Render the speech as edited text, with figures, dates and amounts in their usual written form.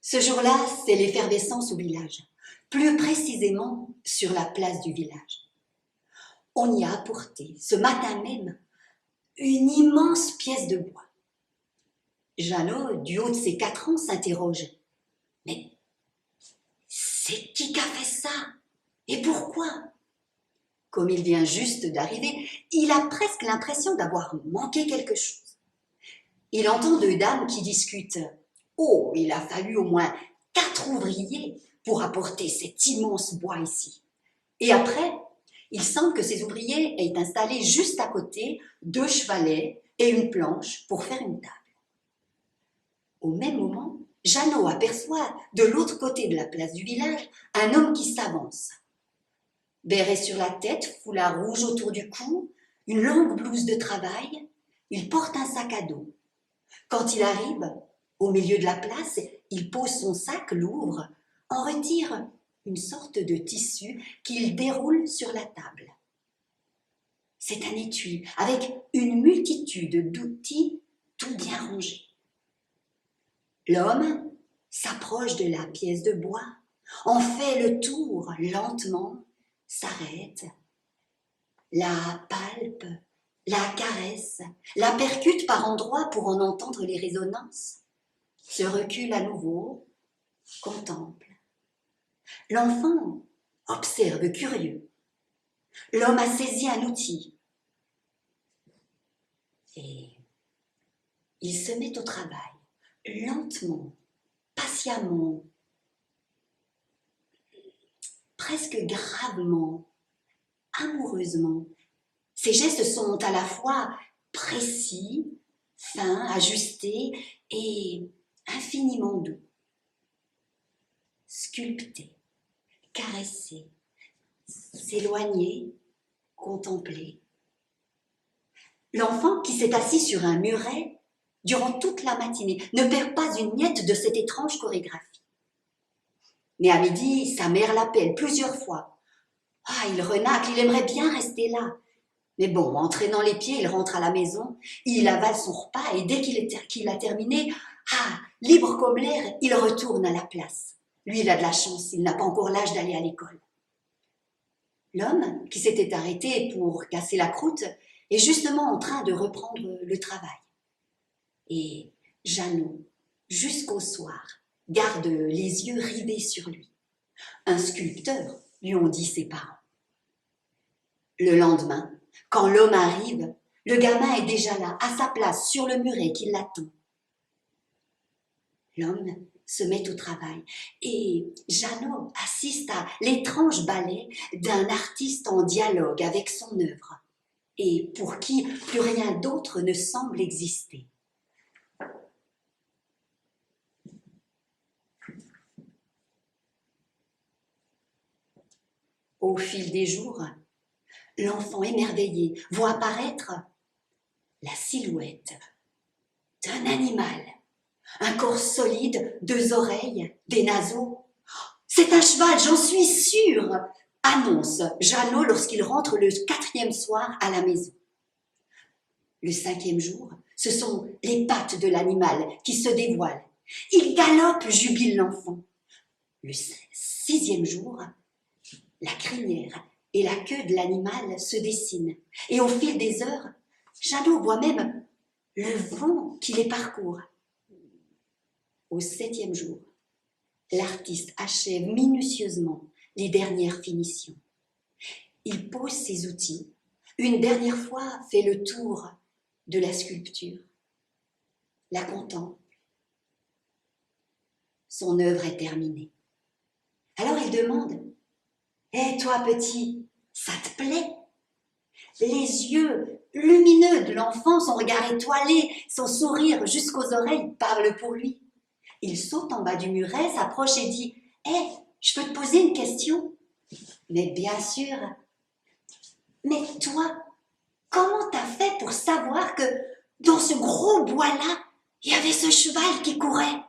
Ce jour-là, c'est l'effervescence au village, plus précisément sur la place du village. On y a apporté, ce matin même, une immense pièce de bois. Jeannot, du haut de ses 4 ans, s'interroge. Mais c'est qui a fait ça? Et pourquoi? Comme il vient juste d'arriver, il a presque l'impression d'avoir manqué quelque chose. Il entend 2 dames qui discutent. Oh, il a fallu au moins 4 ouvriers pour apporter cet immense bois ici. Et après, il semble que ces ouvriers aient installé juste à côté 2 chevalets et une planche pour faire une table. Au même moment, Jeannot aperçoit de l'autre côté de la place du village un homme qui s'avance. Béret sur la tête, foulard rouge autour du cou, une longue blouse de travail, il porte un sac à dos. Quand il arrive, au milieu de la place, il pose son sac, l'ouvre, en retire une sorte de tissu qu'il déroule sur la table. C'est un étui avec une multitude d'outils tout bien rangés. L'homme s'approche de la pièce de bois, en fait le tour lentement, s'arrête, la palpe, la caresse, la percute par endroits pour en entendre les résonances, se recule à nouveau, contemple. L'enfant observe curieux. L'homme a saisi un outil et il se met au travail, lentement, patiemment, presque gravement, amoureusement. Ses gestes sont à la fois précis, fins, ajustés et infiniment doux. Sculpter, caresser, s'éloigner, contempler. L'enfant qui s'est assis sur un muret durant toute la matinée ne perd pas une miette de cette étrange chorégraphie. Mais à midi, sa mère l'appelle plusieurs fois. Ah, il renacle, il aimerait bien rester là. Mais bon, en traînant les pieds, il rentre à la maison, il avale son repas et dès qu'il a terminé, libre comme l'air, il retourne à la place. Lui, il a de la chance, il n'a pas encore l'âge d'aller à l'école. L'homme, qui s'était arrêté pour casser la croûte, est justement en train de reprendre le travail. Et Jeannot, jusqu'au soir, garde les yeux rivés sur lui. Un sculpteur, lui ont dit ses parents. Le lendemain, quand l'homme arrive, le gamin est déjà là, à sa place, sur le muret qui l'attend. L'homme se met au travail et Jeannot assiste à l'étrange ballet d'un artiste en dialogue avec son œuvre et pour qui plus rien d'autre ne semble exister. Au fil des jours, l'enfant émerveillé voit apparaître la silhouette d'un animal. Un corps solide, 2 oreilles, des naseaux. « C'est un cheval, j'en suis sûre !» annonce Jeannot lorsqu'il rentre le 4e soir à la maison. Le 5e jour, ce sont les pattes de l'animal qui se dévoilent. Il galope, jubile l'enfant. Le 6e jour, la crinière et la queue de l'animal se dessinent. Et au fil des heures, Jeannot voit même le vent qui les parcourt. Au 7e jour, l'artiste achève minutieusement les dernières finitions. Il pose ses outils, une dernière fois fait le tour de la sculpture, la contemple. Son œuvre est terminée. Alors il demande « Hé, toi petit, ça te plaît ?» Les yeux lumineux de l'enfant, son regard étoilé, son sourire jusqu'aux oreilles parlent pour lui. Il saute en bas du muret, s'approche et dit « Hé, je peux te poser une question ?»« Mais bien sûr. »« Mais toi, comment t'as fait pour savoir que dans ce gros bois-là, il y avait ce cheval qui courait ?»